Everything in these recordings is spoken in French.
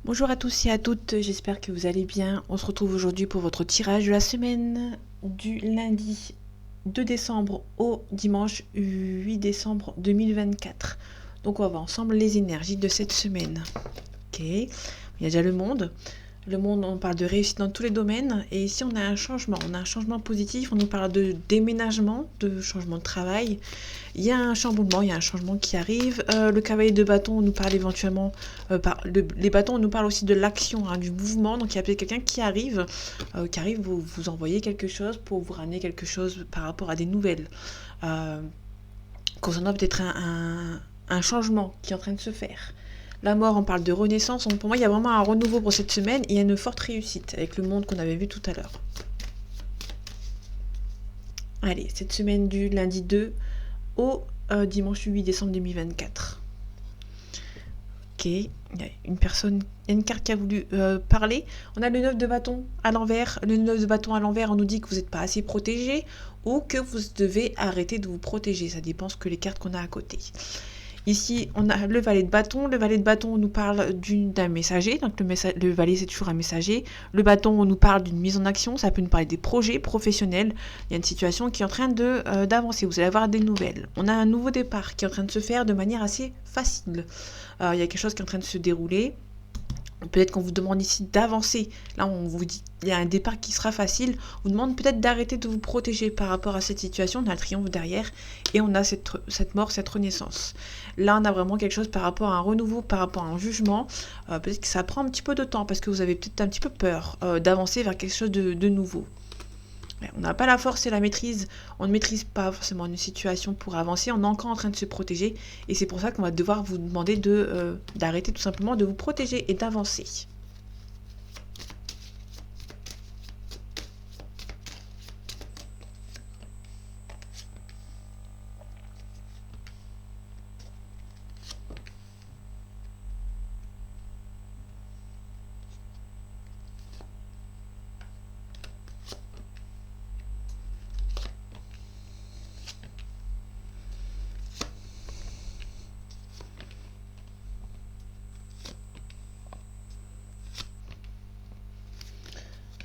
Bonjour à tous et à toutes, j'espère que vous allez bien. On se retrouve aujourd'hui pour votre tirage de la semaine du lundi 2 décembre au dimanche 8 décembre 2024. Donc on va voir ensemble les énergies de cette semaine. Ok, il y a déjà le monde. Le monde, on parle de réussite dans tous les domaines. Et ici, on a un changement positif. On nous parle de déménagement, de changement de travail. Il y a un chamboulement, il y a un changement qui arrive. Le cavalier de bâton, on nous parle éventuellement... les bâtons, on nous parle aussi de l'action, du mouvement. Donc, il y a peut-être quelqu'un qui arrive vous envoyer quelque chose pour vous ramener quelque chose par rapport à des nouvelles. Concernant peut-être un changement qui est en train de se faire. La mort, on parle de renaissance. Donc pour moi, il y a vraiment un renouveau pour cette semaine. Et il y a une forte réussite avec le monde qu'on avait vu tout à l'heure. Allez, cette semaine du lundi 2 au dimanche 8 décembre 2024. Ok, il y a une carte qui a voulu parler. On a le 9 de bâton à l'envers. Le 9 de bâton à l'envers, on nous dit que vous n'êtes pas assez protégé ou que vous devez arrêter de vous protéger. Ça dépend ce que les cartes qu'on a à côté. Ici, on a le valet de bâton. Le valet de bâton, on nous parle d'un messager. Donc, le valet, c'est toujours un messager. Le bâton, on nous parle d'une mise en action. Ça peut nous parler des projets professionnels. Il y a une situation qui est en train d'avancer. Vous allez avoir des nouvelles. On a un nouveau départ qui est en train de se faire de manière assez facile. Il y a quelque chose qui est en train de se dérouler. Peut-être qu'on vous demande ici d'avancer. Là, on vous dit il y a un départ qui sera facile. On vous demande peut-être d'arrêter de vous protéger par rapport à cette situation. On a le triomphe derrière et on a cette mort, cette renaissance. Là, on a vraiment quelque chose par rapport à un renouveau, par rapport à un jugement. Peut-être que ça prend un petit peu de temps parce que vous avez peut-être un petit peu peur d'avancer vers quelque chose de nouveau. On n'a pas la force et la maîtrise, on ne maîtrise pas forcément une situation pour avancer, on est encore en train de se protéger et c'est pour ça qu'on va devoir vous demander d'arrêter tout simplement de vous protéger et d'avancer.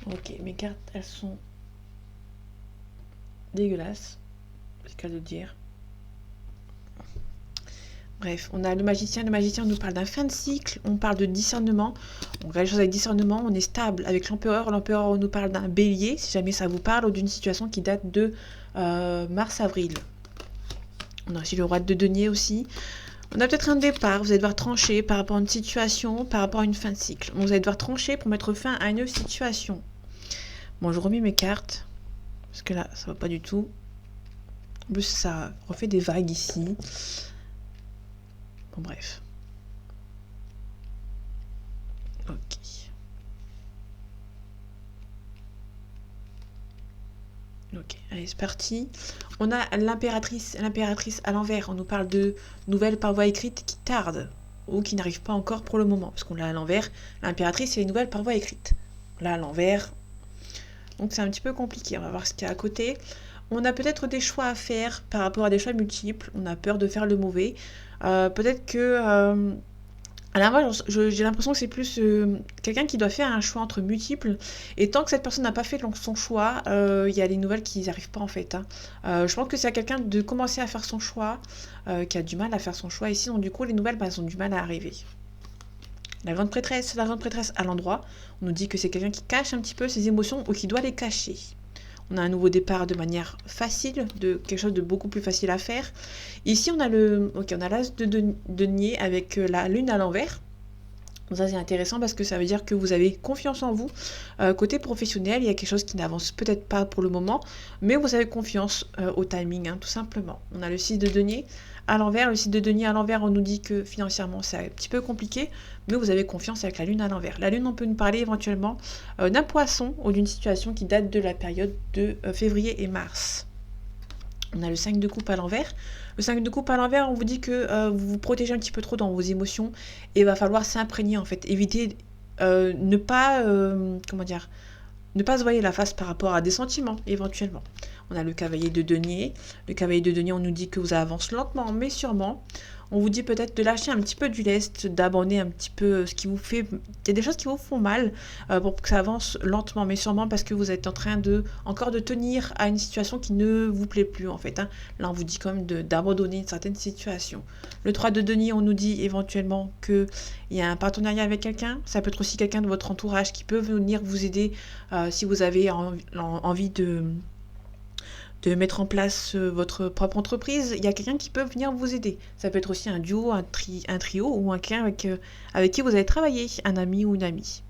Ok, mes cartes, elles sont dégueulasses, c'est le cas de dire. Bref, on a le magicien nous parle d'un fin de cycle, on parle de discernement, on regarde les choses avec discernement, on est stable avec l'empereur on nous parle d'un bélier, si jamais ça vous parle, ou d'une situation qui date de mars-avril. On a aussi le roi de denier aussi. On a peut-être un départ, vous allez devoir trancher par rapport à une situation, par rapport à une fin de cycle. Vous allez devoir trancher pour mettre fin à une situation. Bon, je remets mes cartes, parce que là, ça va pas du tout. En plus, ça refait des vagues ici. Bon, bref. Ok. Ok, allez, c'est parti. On a l'impératrice à l'envers. On nous parle de nouvelles par voie écrite qui tardent ou qui n'arrivent pas encore pour le moment, parce qu'on l'a à l'envers. L'impératrice, c'est les nouvelles par voie écrite. Là, à l'envers. Donc, c'est un petit peu compliqué. On va voir ce qu'il y a à côté. On a peut-être des choix à faire par rapport à des choix multiples. On a peur de faire le mauvais. Peut-être que... Alors moi, j'ai l'impression que c'est plus quelqu'un qui doit faire un choix entre multiples. Et tant que cette personne n'a pas fait son choix, il y a les nouvelles qui n'arrivent pas en fait. Je pense que c'est à quelqu'un de commencer à faire son choix, qui a du mal à faire son choix ici. Donc du coup, les nouvelles, elles ont du mal à arriver. La grande prêtresse à l'endroit, on nous dit que c'est quelqu'un qui cache un petit peu ses émotions ou qui doit les cacher. On a un nouveau départ de manière facile, de quelque chose de beaucoup plus facile à faire. Ici, on a l'as de denier avec la lune à l'envers. Donc ça, c'est intéressant parce que ça veut dire que vous avez confiance en vous. Côté professionnel, il y a quelque chose qui n'avance peut-être pas pour le moment, mais vous avez confiance au timing, tout simplement. On a le 6 de denier à l'envers. Le 6 de denier à l'envers, on nous dit que financièrement, c'est un petit peu compliqué, mais vous avez confiance avec la lune à l'envers. La lune, on peut nous parler éventuellement d'un poisson ou d'une situation qui date de la période de février et mars. On a le 5 de coupe à l'envers. Le 5 de coupe à l'envers, on vous dit que vous vous protégez un petit peu trop dans vos émotions et il va falloir s'imprégner en fait. Éviter, ne pas se voiler la face par rapport à des sentiments éventuellement. On a le cavalier de denier. Le cavalier de denier, on nous dit que vous avancez lentement mais sûrement. On vous dit peut-être de lâcher un petit peu du lest, d'abandonner un petit peu ce qui vous fait... Il y a des choses qui vous font mal pour que ça avance lentement, mais sûrement parce que vous êtes en train encore de tenir à une situation qui ne vous plaît plus en fait. Hein. Là, on vous dit quand même d'abandonner une certaine situation. Le 3 de denier, on nous dit éventuellement qu'il y a un partenariat avec quelqu'un. Ça peut être aussi quelqu'un de votre entourage qui peut venir vous aider si vous avez envie de mettre en place votre propre entreprise. Il y a quelqu'un qui peut venir vous aider. Ça peut être aussi un duo, un trio ou un client avec qui vous allez travailler, un ami ou une amie.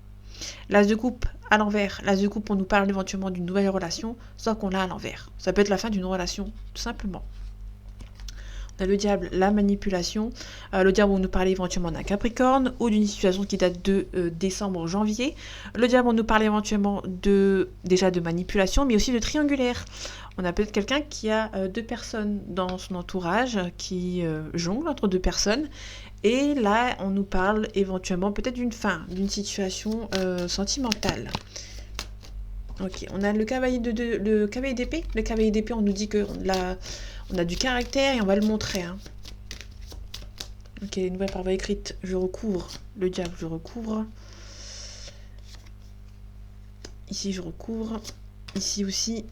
L'as de coupe à l'envers. L'as de coupe, on nous parle éventuellement d'une nouvelle relation, sauf qu'on l'a à l'envers. Ça peut être la fin d'une relation, tout simplement. On a le diable, la manipulation. Le diable, on nous parle éventuellement d'un Capricorne ou d'une situation qui date de décembre-janvier. Le diable, on nous parle éventuellement déjà de manipulation, mais aussi de triangulaire. On a peut-être quelqu'un qui a 2 personnes dans son entourage, qui jongle entre 2 personnes. Et là, on nous parle éventuellement peut-être d'une fin, d'une situation sentimentale. Ok, on a le cavalier d'épée. Le cavalier d'épée, on nous dit qu'on a du caractère et on va le montrer. Hein. Ok, les nouvelles par voie écrite, je recouvre. Le diable, je recouvre. Ici, je recouvre. Ici aussi.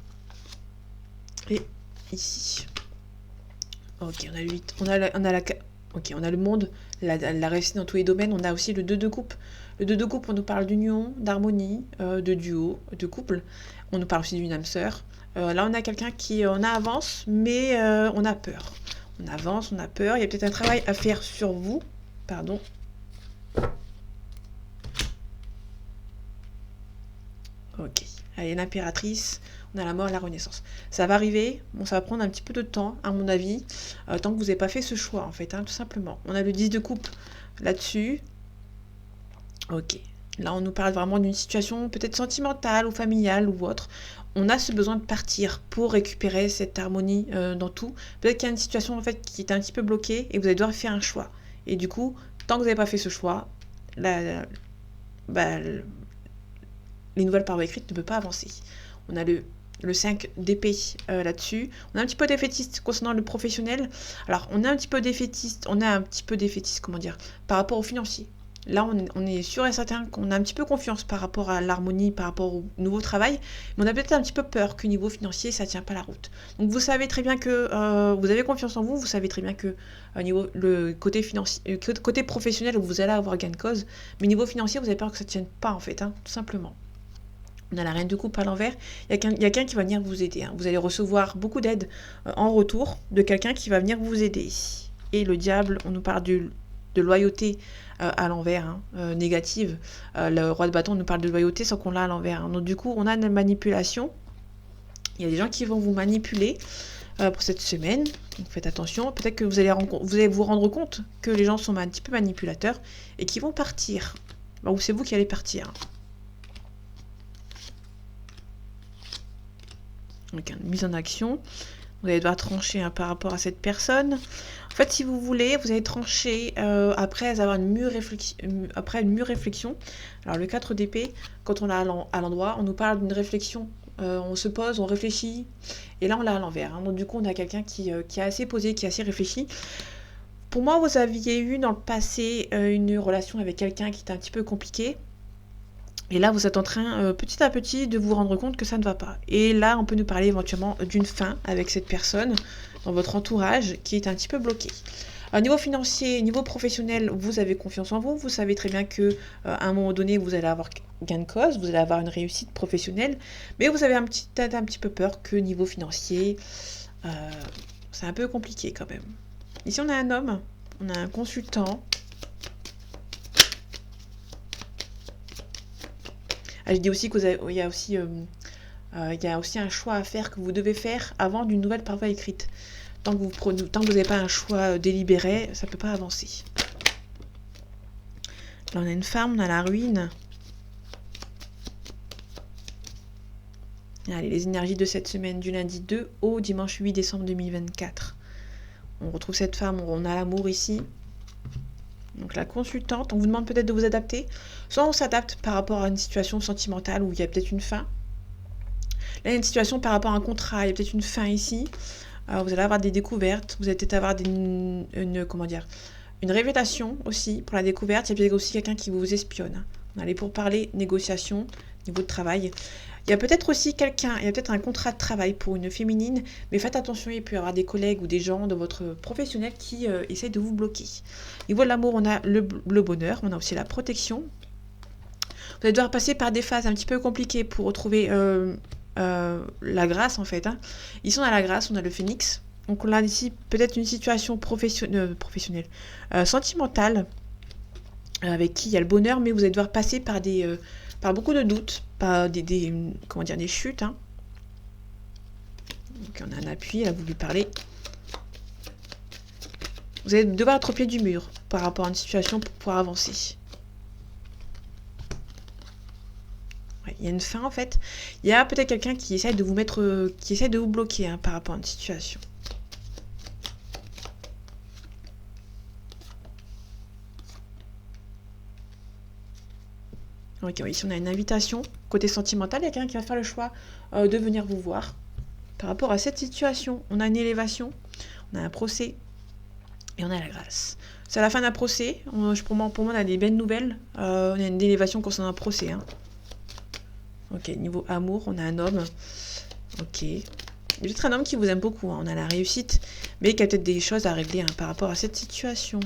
Et ici. Ok, on a le 8. Ok, on a le monde, la réussite dans tous les domaines. On a aussi le 2 de coupe. Le 2 de coupe, on nous parle d'union, d'harmonie, de duo, de couple. On nous parle aussi d'une âme sœur. Là, on a quelqu'un on avance, mais on a peur. On avance, on a peur. Il y a peut-être un travail à faire sur vous. Pardon. Ok. Allez, l'impératrice. On a la mort et la renaissance. Ça va arriver. Bon, ça va prendre un petit peu de temps, à mon avis. Tant que vous n'avez pas fait ce choix, en fait, hein, tout simplement. On a le 10 de coupe là-dessus. Ok. Là, on nous parle vraiment d'une situation peut-être sentimentale ou familiale ou autre. On a ce besoin de partir pour récupérer cette harmonie dans tout. Peut-être qu'il y a une situation en fait qui est un petit peu bloquée et vous allez devoir faire un choix. Et du coup, tant que vous n'avez pas fait ce choix, les nouvelles par voie écrite ne peuvent pas avancer. On a le 5 d'épée là-dessus. On a un petit peu défaitiste concernant le professionnel. Alors, on a un petit peu défaitiste, comment dire, par rapport au financier. Là, on est sûr et certain qu'on a un petit peu confiance par rapport à l'harmonie, par rapport au nouveau travail, mais on a peut-être un petit peu peur que niveau financier, ça ne tient pas la route. Donc vous savez très bien que vous avez confiance en vous, vous savez très bien que niveau le côté financier, côté professionnel, vous allez avoir gain de cause, mais niveau financier, vous avez peur que ça ne tienne pas en fait, hein, tout simplement. On a la reine de coupe à l'envers. Il y a quelqu'un qui va venir vous aider. Hein. Vous allez recevoir beaucoup d'aide en retour de quelqu'un qui va venir vous aider. Et le diable, on nous parle de loyauté à l'envers, hein, négative. Le roi de bâton nous parle de loyauté sans qu'on l'a à l'envers. Hein. Donc du coup, on a une manipulation. Il y a des gens qui vont vous manipuler pour cette semaine. Donc faites attention. Peut-être que vous allez vous rendre compte que les gens sont un petit peu manipulateurs et qu'ils vont partir. Ou c'est vous qui allez partir. Donc une mise en action. Vous allez devoir trancher par rapport à cette personne. En fait, si vous voulez, vous allez trancher après avoir une mûre réflexion. Alors le 4 d'épée, quand on l'a à l'endroit, on nous parle d'une réflexion. On se pose, on réfléchit. Et là, on l'a à l'envers. Hein. Donc du coup, on a quelqu'un qui est assez posé, qui est assez réfléchi. Pour moi, vous aviez eu dans le passé une relation avec quelqu'un qui était un petit peu compliquée. Et là, vous êtes en train, petit à petit, de vous rendre compte que ça ne va pas. Et là, on peut nous parler éventuellement d'une fin avec cette personne dans votre entourage qui est un petit peu bloquée. Niveau financier, niveau professionnel, vous avez confiance en vous. Vous savez très bien que à un moment donné, vous allez avoir gain de cause, vous allez avoir une réussite professionnelle. Mais vous avez peut-être un petit peu peur que niveau financier, c'est un peu compliqué quand même. Ici, on a un homme, on a un consultant. Je dis aussi qu'il y a aussi un choix à faire que vous devez faire avant d'une nouvelle par voie écrite. Tant que vous n'avez pas un choix délibéré, ça ne peut pas avancer. Là, on a une femme, on a la ruine. Allez, les énergies de cette semaine du lundi 2 au dimanche 8 décembre 2024. On retrouve cette femme, on a l'amour ici. Donc la consultante, on vous demande peut-être de vous adapter. Soit on s'adapte par rapport à une situation sentimentale où il y a peut-être une fin. Là, il y a une situation par rapport à un contrat, il y a peut-être une fin ici. Vous allez avoir des découvertes. Vous allez peut-être avoir comment dire, une révélation aussi pour la découverte. Il y a peut-être aussi quelqu'un qui vous espionne. On allait pour parler négociation, niveau de travail. Il y a peut-être aussi quelqu'un, il y a peut-être un contrat de travail pour une féminine, mais faites attention, il peut y avoir des collègues ou des gens de votre professionnel qui essayent de vous bloquer. Au niveau de l'amour, on a le bonheur, on a aussi la protection. Vous allez devoir passer par des phases un petit peu compliquées pour retrouver la grâce en fait. Hein. Ici on a la grâce, on a le phénix. Donc on a ici peut-être une situation professionnelle, sentimentale, avec qui il y a le bonheur, mais vous allez devoir passer par par beaucoup de doutes, par comment dire, des chutes. Hein. Donc on a un appui, elle a voulu parler. Vous allez devoir être au pied du mur par rapport à une situation pour pouvoir avancer. Il y a une fin en fait. Il y a peut-être quelqu'un qui essaie de vous mettre, qui essaie de vous bloquer par rapport à une situation. Ok, ici on a une invitation. Côté sentimental, il y a quelqu'un qui va faire le choix de venir vous voir. Par rapport à cette situation, on a une élévation, on a un procès et on a la grâce. C'est à la fin d'un procès. Pour moi, on a des belles nouvelles. On a une élévation concernant un procès. Hein. Ok, niveau amour, on a un homme. Ok. Il y a peut-être un homme qui vous aime beaucoup. Hein. On a la réussite, mais qui a peut-être des choses à régler par rapport à cette situation.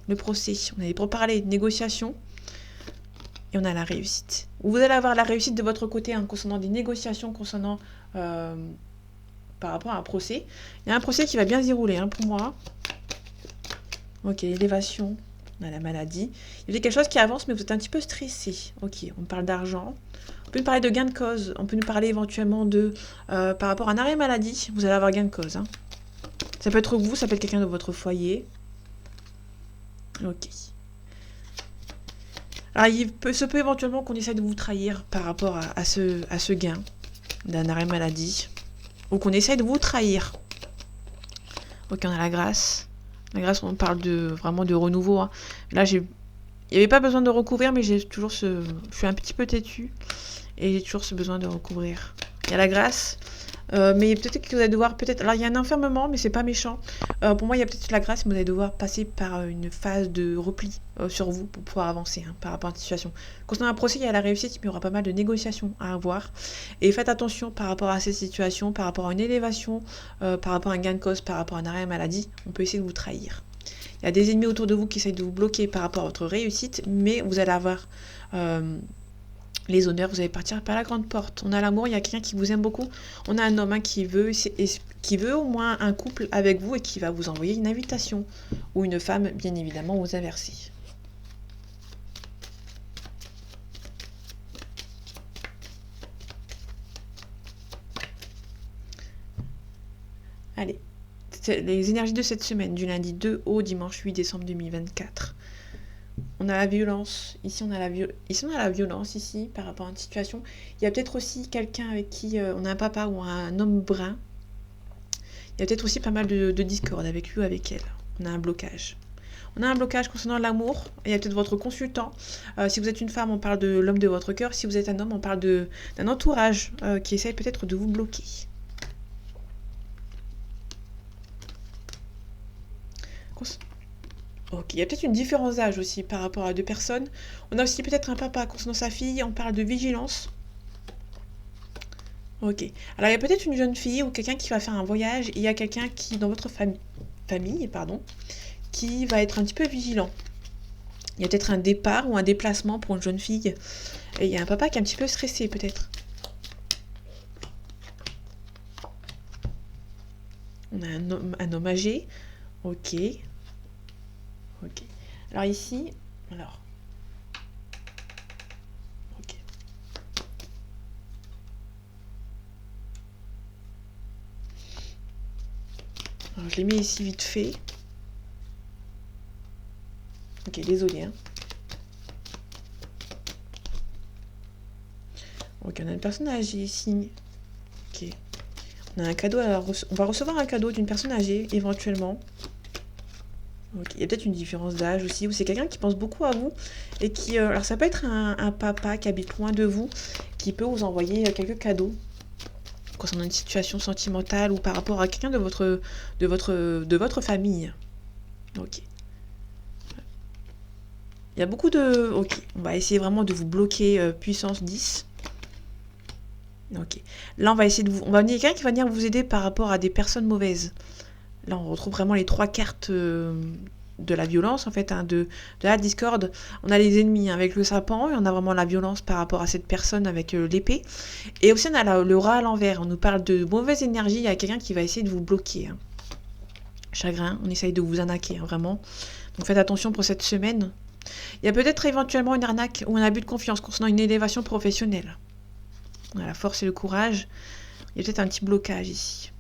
Le procès, on a les pourparlers, négociations. Et on a la réussite. Vous allez avoir la réussite de votre côté concernant des négociations, concernant par rapport à un procès. Il y a un procès qui va bien se dérouler pour moi. Ok, élévation. On a la maladie. Il y a quelque chose qui avance, mais vous êtes un petit peu stressé. Ok, on parle d'argent. On peut nous parler de gain de cause. On peut nous parler éventuellement de par rapport à un arrêt maladie. Vous allez avoir gain de cause. Hein. Ça peut être vous, ça peut être quelqu'un de votre foyer. Ok. Alors, se peut éventuellement qu'on essaye de vous trahir par rapport à ce gain d'un arrêt maladie. Ou qu'on essaye de vous trahir. Ok, on a la grâce. La grâce, on parle vraiment de renouveau. Hein. Là, il n'y avait pas besoin de recouvrir, mais j'ai toujours je suis un petit peu têtue. Et j'ai toujours ce besoin de recouvrir. Il y a la grâce. Mais peut-être que vous allez devoir... Alors, il y a un enfermement, mais c'est pas méchant. Pour moi, il y a peut-être la grâce, mais vous allez devoir passer par une phase de repli sur vous pour pouvoir avancer par rapport à une situation. Concernant un procès, il y a la réussite, mais il y aura pas mal de négociations à avoir. Et faites attention par rapport à ces situations, par rapport à une élévation, par rapport à un gain de cause, par rapport à un arrêt maladie. On peut essayer de vous trahir. Il y a des ennemis autour de vous qui essayent de vous bloquer par rapport à votre réussite, mais vous allez avoir... les honneurs, vous allez partir par la grande porte. On a l'amour, il y a quelqu'un qui vous aime beaucoup. On a un homme qui veut au moins un couple avec vous et qui va vous envoyer une invitation. Ou une femme, bien évidemment, vous inverser. Allez, les énergies de cette semaine, du lundi 2 au dimanche 8 décembre 2024. On a la violence, ici on a la violence ici par rapport à une situation. Il y a peut-être aussi quelqu'un avec qui on a un papa ou un homme brun. Il y a peut-être aussi pas mal de discorde avec lui ou avec elle. On a un blocage. On a un blocage concernant l'amour. Il y a peut-être votre consultant. Si vous êtes une femme, on parle de l'homme de votre cœur. Si vous êtes un homme, on parle d'un entourage qui essaye peut-être de vous bloquer. Ok, il y a peut-être une différence d'âge aussi par rapport à deux personnes. On a aussi peut-être un papa concernant sa fille, on parle de vigilance. Ok, alors il y a peut-être une jeune fille ou quelqu'un qui va faire un voyage et il y a quelqu'un qui, dans votre famille, qui va être un petit peu vigilant. Il y a peut-être un départ ou un déplacement pour une jeune fille et il y a un papa qui est un petit peu stressé peut-être. On a un homme âgé. Ok. Ok. Alors ici, ok. Alors, je les mets ici vite fait. Ok, désolé. Hein. Ok, on a une personne âgée ici. Ok. On a un cadeau. On va recevoir un cadeau d'une personne âgée, éventuellement. Okay. Il y a peut-être une différence d'âge aussi, ou c'est quelqu'un qui pense beaucoup à vous et qui... alors ça peut être un papa qui habite loin de vous, qui peut vous envoyer quelques cadeaux. concernant une situation sentimentale ou par rapport à quelqu'un de votre famille. Ok. Il y a beaucoup de... Ok, on va essayer vraiment de vous bloquer puissance 10. Ok. Là, on va essayer de vous... On va venir quelqu'un qui va venir vous aider par rapport à des personnes mauvaises. Là, on retrouve vraiment les 3 cartes de la violence, en fait, de la discorde. On a les ennemis avec le serpent, et on a vraiment la violence par rapport à cette personne avec l'épée. Et aussi, on a le rat à l'envers. On nous parle de mauvaise énergie. Il y a quelqu'un qui va essayer de vous bloquer. Chagrin, on essaye de vous arnaquer, vraiment. Donc, faites attention pour cette semaine. Il y a peut-être éventuellement une arnaque ou un abus de confiance concernant une élévation professionnelle. On a la force et le courage. Il y a peut-être un petit blocage ici.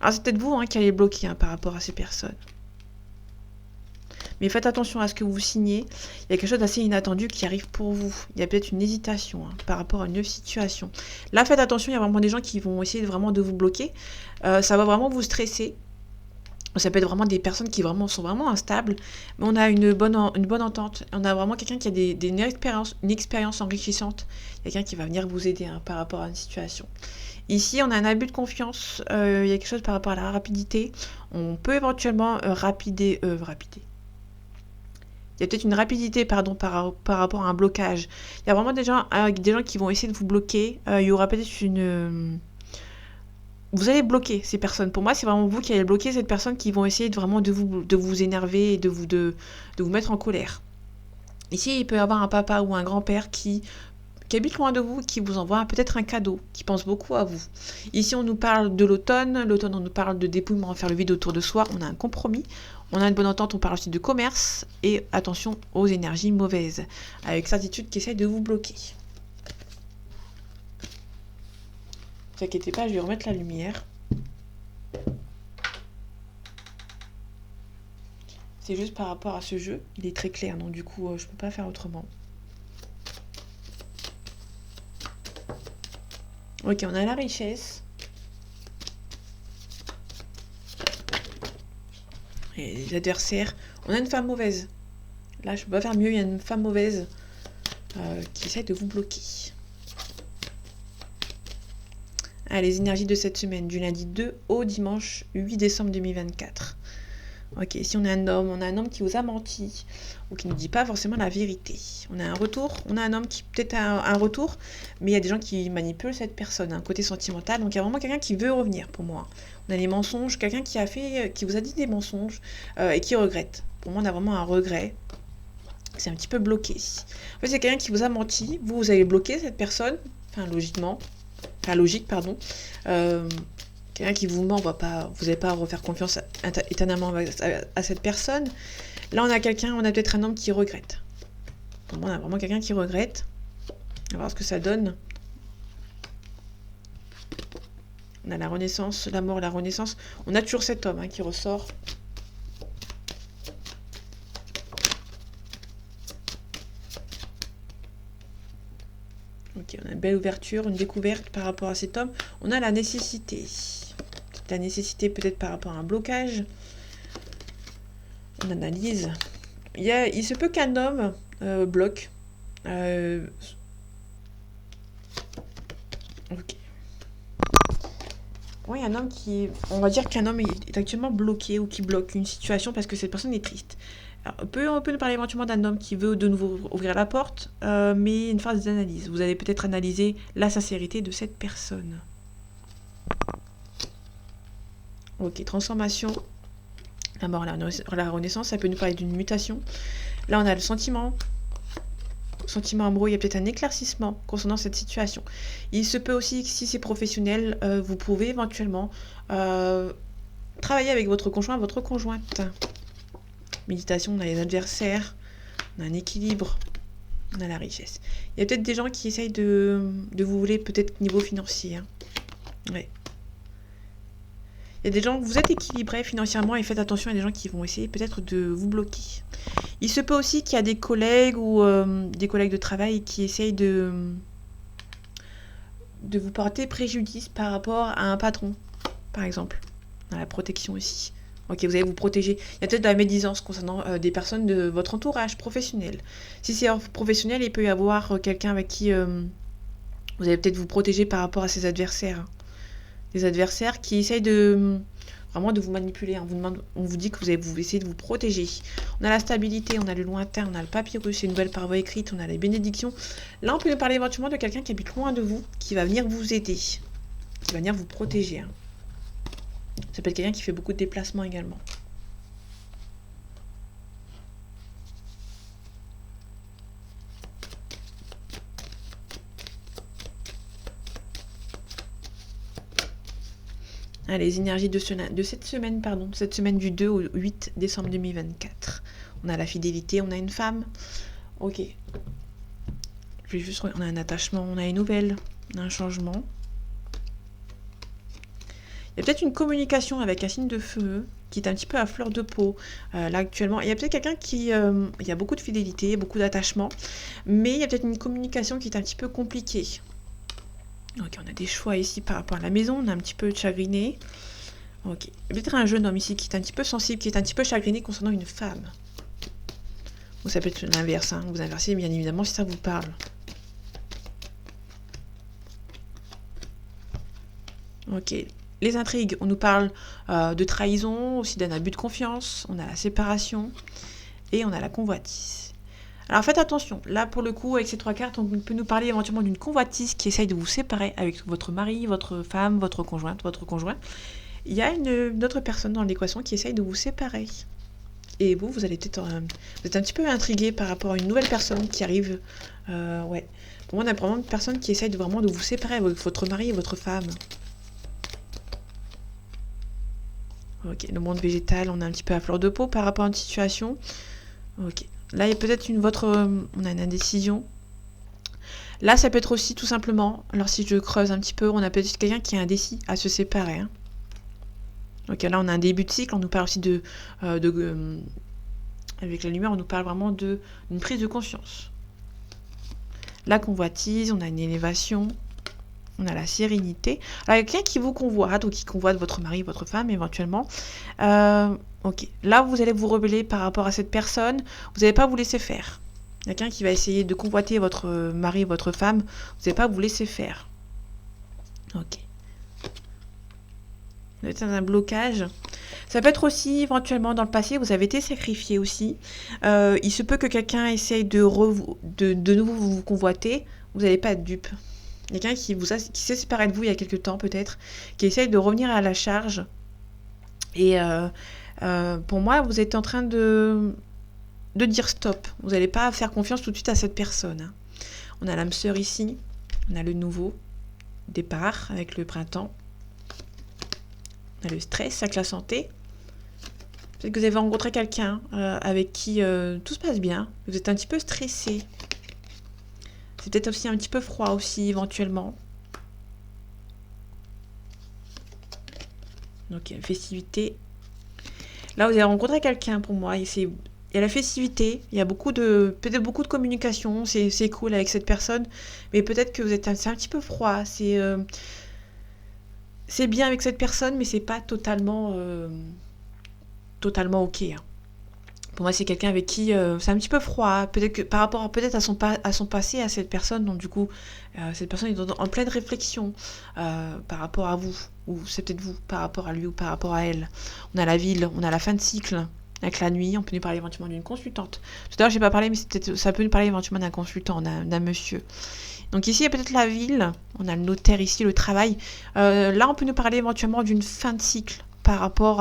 Alors c'est peut-être vous qui allez bloquer par rapport à ces personnes. Mais faites attention à ce que vous signez. Il y a quelque chose d'assez inattendu qui arrive pour vous. Il y a peut-être une hésitation par rapport à une situation. Là, faites attention, il y a vraiment des gens qui vont essayer vraiment de vous bloquer. Ça va vraiment vous stresser. Ça peut être vraiment des personnes qui sont vraiment instables, mais on a une bonne entente. On a vraiment quelqu'un qui a une expérience enrichissante. Il y a quelqu'un qui va venir vous aider par rapport à une situation. Ici, on a un abus de confiance. Il y a quelque chose par rapport à la rapidité. On peut éventuellement rapider. Il y a peut-être une rapidité par rapport à un blocage. Il y a vraiment des gens qui vont essayer de vous bloquer. Il y aura peut-être une... Vous allez bloquer ces personnes. Pour moi, c'est vraiment vous qui allez bloquer cette personne qui vont essayer de vous énerver et de vous mettre en colère. Ici, il peut y avoir un papa ou un grand-père qui habite loin de vous, qui vous envoie peut-être un cadeau, qui pense beaucoup à vous. Ici, on nous parle de l'automne. L'automne, on nous parle de dépouillement, faire le vide autour de soi. On a un compromis. On a une bonne entente. On parle aussi de commerce. Et attention aux énergies mauvaises, avec certitude qui essayent de vous bloquer. Ne vous inquiétez pas, je vais remettre la lumière. C'est juste par rapport à ce jeu. Il est très clair, donc du coup, je ne peux pas faire autrement. Ok, on a la richesse. Et les adversaires. On a une femme mauvaise. Là, je ne peux pas faire mieux. Il y a une femme mauvaise qui essaie de vous bloquer. Les énergies de cette semaine, du lundi 2 au dimanche 8 décembre 2024. Ok, si on a un homme qui vous a menti ou qui ne dit pas forcément la vérité. On a un retour, on a un homme qui peut-être a un retour, mais il y a des gens qui manipulent cette personne, un côté sentimental. Donc il y a vraiment quelqu'un qui veut revenir pour moi. On a les mensonges, quelqu'un qui vous a dit des mensonges et qui regrette. Pour moi, on a vraiment un regret. C'est un petit peu bloqué ici. En fait, c'est quelqu'un qui vous a menti, vous avez bloqué cette personne, logique, pardon. Quelqu'un qui vous ment, vous n'allez pas refaire confiance éternellement à cette personne. Là, on a peut-être un homme qui regrette. Pour moi, on a vraiment quelqu'un qui regrette. On va voir ce que ça donne. On a la renaissance, la mort, la renaissance. On a toujours cet homme qui ressort. Ok, on a une belle ouverture, une découverte par rapport à cet homme. On a la nécessité. La nécessité peut-être par rapport à un blocage. On analyse. Il se peut qu'un homme bloque. Ok. Oui, un homme on va dire qu'un homme est actuellement bloqué ou qui bloque une situation parce que cette personne est triste. Alors, on peut nous parler éventuellement d'un homme qui veut de nouveau ouvrir la porte, mais une phase d'analyse. Vous allez peut-être analyser la sincérité de cette personne. Ok, transformation. La mort, la renaissance, ça peut nous parler d'une mutation. Là, on a le sentiment. Sentiment amoureux, il y a peut-être un éclaircissement concernant cette situation. Il se peut aussi que si c'est professionnel, vous pouvez éventuellement travailler avec votre conjoint, votre conjointe. Méditation, on a les adversaires, on a un équilibre, on a la richesse. Il y a peut-être des gens qui essayent de vous voler peut-être niveau financier. Ouais. Il y a des gens, vous êtes équilibrés financièrement et faites attention, il y a des gens qui vont essayer peut-être de vous bloquer. Il se peut aussi qu'il y a des collègues ou des collègues de travail qui essayent de vous porter préjudice par rapport à un patron, par exemple. Dans la protection aussi. Ok, vous allez vous protéger. Il y a peut-être de la médisance concernant des personnes de votre entourage professionnel. Si c'est professionnel, il peut y avoir quelqu'un avec qui vous allez peut-être vous protéger par rapport à ses adversaires. Des adversaires qui essayent de vraiment de vous manipuler. Hein. On vous dit que vous essayez de vous protéger. On a la stabilité, on a le lointain, on a le papyrus, une nouvelle par voie écrite, on a les bénédictions. Là, on peut nous parler éventuellement de quelqu'un qui habite loin de vous, qui va venir vous aider, qui va venir vous protéger. Hein. Ça peut être quelqu'un qui fait beaucoup de déplacements également. Allez, les énergies de cette semaine du 2 au 8 décembre 2024. On a la fidélité, on a une femme. Ok. Je vais juste on a un attachement, on a une nouvelle, on a un changement. Il y a peut-être une communication avec un signe de feu qui est un petit peu à fleur de peau là actuellement. Il y a peut-être quelqu'un qui... il y a beaucoup de fidélité, beaucoup d'attachement, mais il y a peut-être une communication qui est un petit peu compliquée. Ok, on a des choix ici par rapport à la maison, on a un petit peu chagriné. Ok, il y a peut-être un jeune homme ici qui est un petit peu sensible, qui est un petit peu chagriné concernant une femme. Ou ça peut être l'inverse, hein. Vous inversez bien évidemment si ça vous parle. Ok, les intrigues, on nous parle de trahison, aussi d'un abus de confiance, on a la séparation et on a la convoitise. Alors faites attention, là pour le coup avec ces trois cartes on peut nous parler éventuellement d'une convoitise qui essaye de vous séparer avec votre mari, votre femme, votre conjointe, votre conjoint. Il y a une autre personne dans l'équation qui essaye de vous séparer. Et vous allez peut-être... vous êtes un petit peu intrigué par rapport à une nouvelle personne qui arrive. Ouais. Pour moi on a vraiment une personne qui essaye vraiment de vous séparer avec votre mari et votre femme. Ok, le monde végétal, on est un petit peu à fleur de peau par rapport à une situation. Ok. Là, il y a peut-être on a une indécision. Là, ça peut être aussi tout simplement, alors si je creuse un petit peu, on a peut-être quelqu'un qui est indécis à se séparer. Hein. Donc là, on a un début de cycle, on nous parle aussi avec la lumière, on nous parle vraiment d'une prise de conscience. La convoitise, on a une élévation, on a la sérénité. Alors, il y a quelqu'un qui vous convoite, ou qui convoite votre mari, votre femme éventuellement. Ok, là vous allez vous rebeller par rapport à cette personne, vous n'allez pas vous laisser faire. Quelqu'un qui va essayer de convoiter votre mari, votre femme, vous n'allez pas vous laisser faire. Ok. Vous êtes dans un blocage. Ça peut être aussi éventuellement dans le passé, vous avez été sacrifié aussi. Il se peut que quelqu'un essaye de nouveau vous convoiter, vous n'allez pas être dupe. Quelqu'un qui s'est séparé de vous il y a quelques temps peut-être, qui essaye de revenir à la charge. Et pour moi, vous êtes en train de dire stop. Vous n'allez pas faire confiance tout de suite à cette personne. Hein. On a l'âme sœur ici. On a le nouveau départ avec le printemps. On a le stress avec la santé. Peut-être que vous avez rencontré quelqu'un avec qui tout se passe bien. Vous êtes un petit peu stressé. C'est peut-être aussi un petit peu froid aussi éventuellement. Donc il y a une festivité. Là, vous avez rencontré quelqu'un pour moi. Il y a la festivité, il y a peut-être beaucoup de communication, c'est cool avec cette personne, mais peut-être que c'est un petit peu froid. C'est bien avec cette personne, mais c'est pas totalement ok. Hein. Pour moi, c'est quelqu'un avec qui c'est un petit peu froid. Peut-être que par rapport à son passé, à cette personne, donc du coup, cette personne est en pleine réflexion par rapport à vous, ou c'est peut-être vous par rapport à lui ou par rapport à elle. On a la ville, on a la fin de cycle. Avec la nuit, on peut nous parler éventuellement d'une consultante. Tout à l'heure, j'ai pas parlé, mais ça peut nous parler éventuellement d'un consultant, d'un monsieur. Donc ici, il y a peut-être la ville. On a le notaire ici, le travail. Là, on peut nous parler éventuellement d'une fin de cycle par rapport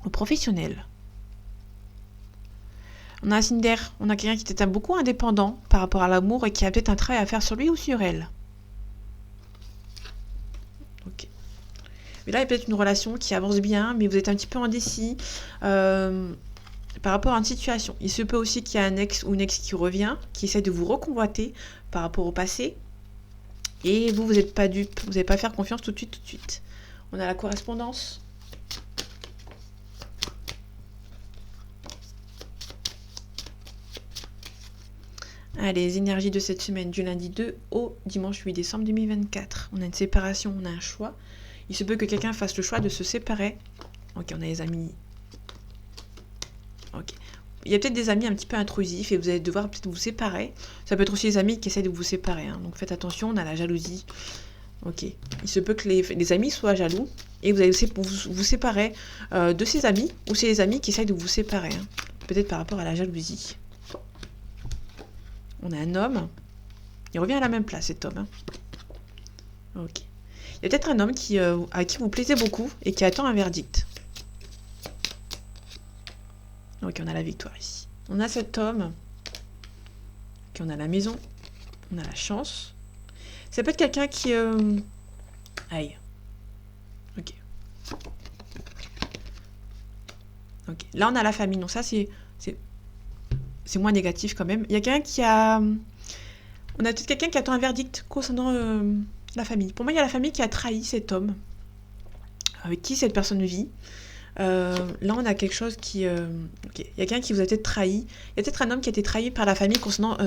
au professionnel. On a un signe d'air. On a quelqu'un qui était beaucoup indépendant par rapport à l'amour et qui a peut-être un travail à faire sur lui ou sur elle. Ok. Mais là, il y a peut-être une relation qui avance bien, mais vous êtes un petit peu indécis par rapport à une situation. Il se peut aussi qu'il y ait un ex ou une ex qui revient, qui essaie de vous reconvoiter par rapport au passé. Et vous n'êtes pas dupe, vous n'allez pas faire confiance tout de suite. On a la correspondance. Allez, les énergies de cette semaine, du lundi 2 au dimanche 8 décembre 2024. On a une séparation, on a un choix. Il se peut que quelqu'un fasse le choix de se séparer. Ok, on a les amis. Ok. Il y a peut-être des amis un petit peu intrusifs et vous allez devoir peut-être vous séparer. Ça peut être aussi les amis qui essaient de vous séparer. Hein. Donc faites attention, on a la jalousie. Ok. Il se peut que les amis soient jaloux et vous allez vous séparer de ces amis ou c'est les amis qui essayent de vous séparer. Hein. Peut-être par rapport à la jalousie. On a un homme. Il revient à la même place, cet homme. Hein. Ok. Il y a peut-être un homme à qui vous plaisez beaucoup et qui attend un verdict. Ok, on a la victoire ici. On a cet homme. Ok, on a la maison. On a la chance. Ça peut être quelqu'un qui... Aïe. Ok. Ok. Là, on a la famille. Donc ça, c'est moins négatif quand même. Il y a quelqu'un qui a... On a peut-être quelqu'un qui attend un verdict concernant la famille. Pour moi, il y a la famille qui a trahi cet homme. Avec qui cette personne vit. Là, on a quelque chose qui... ok. Il y a quelqu'un qui vous a peut-être trahi. Il y a peut-être un homme qui a été trahi par la famille concernant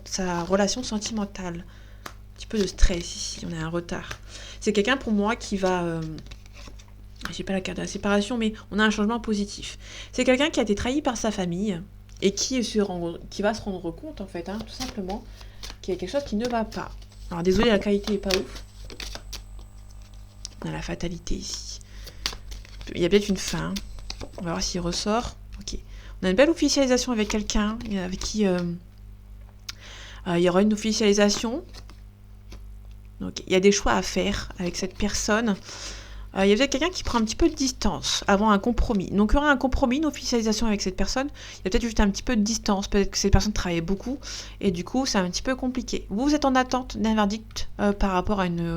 sa relation sentimentale. Un petit peu de stress ici. On a un retard. C'est quelqu'un pour moi qui va... j'ai pas la carte de la séparation, mais on a un changement positif. C'est quelqu'un qui a été trahi par sa famille et qui va se rendre compte, en fait, hein, tout simplement, qu'il y a quelque chose qui ne va pas. Alors, désolé, la qualité est pas ouf. On a la fatalité ici. Il y a peut-être une fin. On va voir s'il ressort. Ok. On a une belle officialisation avec quelqu'un avec qui il y aura une officialisation. Donc, il y a des choix à faire avec cette personne. Il y a peut-être quelqu'un qui prend un petit peu de distance avant un compromis. Donc il y aura un compromis, une officialisation avec cette personne. Il y a peut-être juste un petit peu de distance. Peut-être que cette personne travaillait beaucoup et du coup c'est un petit peu compliqué. Vous êtes en attente d'un verdict par rapport à une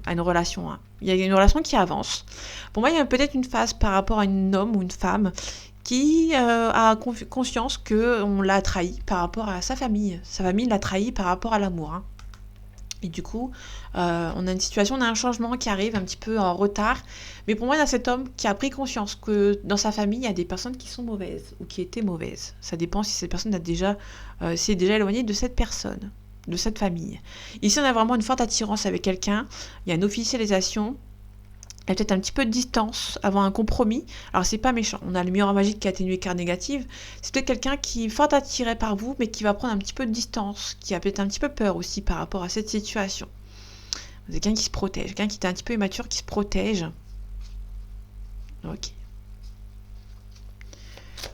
relation. Hein. Il y a une relation qui avance. Pour moi il y a peut-être une phase par rapport à un homme ou une femme qui a conscience qu'on l'a trahi par rapport à sa famille. Sa famille l'a trahi par rapport à l'amour. Hein. Et du coup, on a une situation, on a un changement qui arrive un petit peu en retard. Mais pour moi, il y a cet homme qui a pris conscience que dans sa famille, il y a des personnes qui sont mauvaises ou qui étaient mauvaises. Ça dépend si cette personne s'est déjà éloignée de cette personne, de cette famille. Ici, on a vraiment une forte attirance avec quelqu'un. Il y a une officialisation. Il y a peut-être un petit peu de distance avant un compromis. Alors, c'est pas méchant. On a le miroir magique qui a atténué carte négative. C'est peut-être quelqu'un qui est fort attiré par vous, mais qui va prendre un petit peu de distance, qui a peut-être un petit peu peur aussi par rapport à cette situation. C'est quelqu'un qui se protège, quelqu'un qui est un petit peu immature, qui se protège. Ok.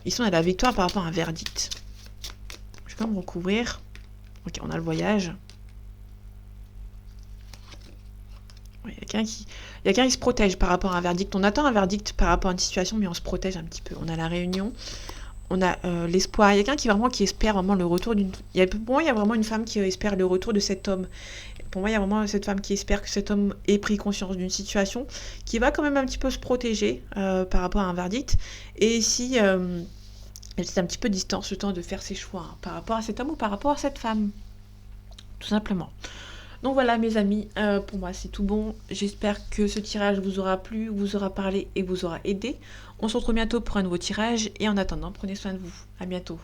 Ici, on a la victoire par rapport à un verdict. Je vais quand même recouvrir. Ok, on a le voyage. Il y a quelqu'un qui se protège par rapport à un verdict. On attend un verdict par rapport à une situation, mais on se protège un petit peu. On a la réunion, on a l'espoir. Il y a quelqu'un qui espère vraiment le retour d'une... Pour moi, il y a vraiment une femme qui espère le retour de cet homme. Pour moi, il y a vraiment cette femme qui espère que cet homme ait pris conscience d'une situation, qui va quand même un petit peu se protéger par rapport à un verdict. Et ici, il y a peut-être un petit peu de distance, le temps de faire ses choix hein, par rapport à cet homme ou par rapport à cette femme. Tout simplement. Donc voilà mes amis, pour moi c'est tout bon. J'espère que ce tirage vous aura plu, vous aura parlé et vous aura aidé. On se retrouve bientôt pour un nouveau tirage et en attendant, prenez soin de vous. À bientôt.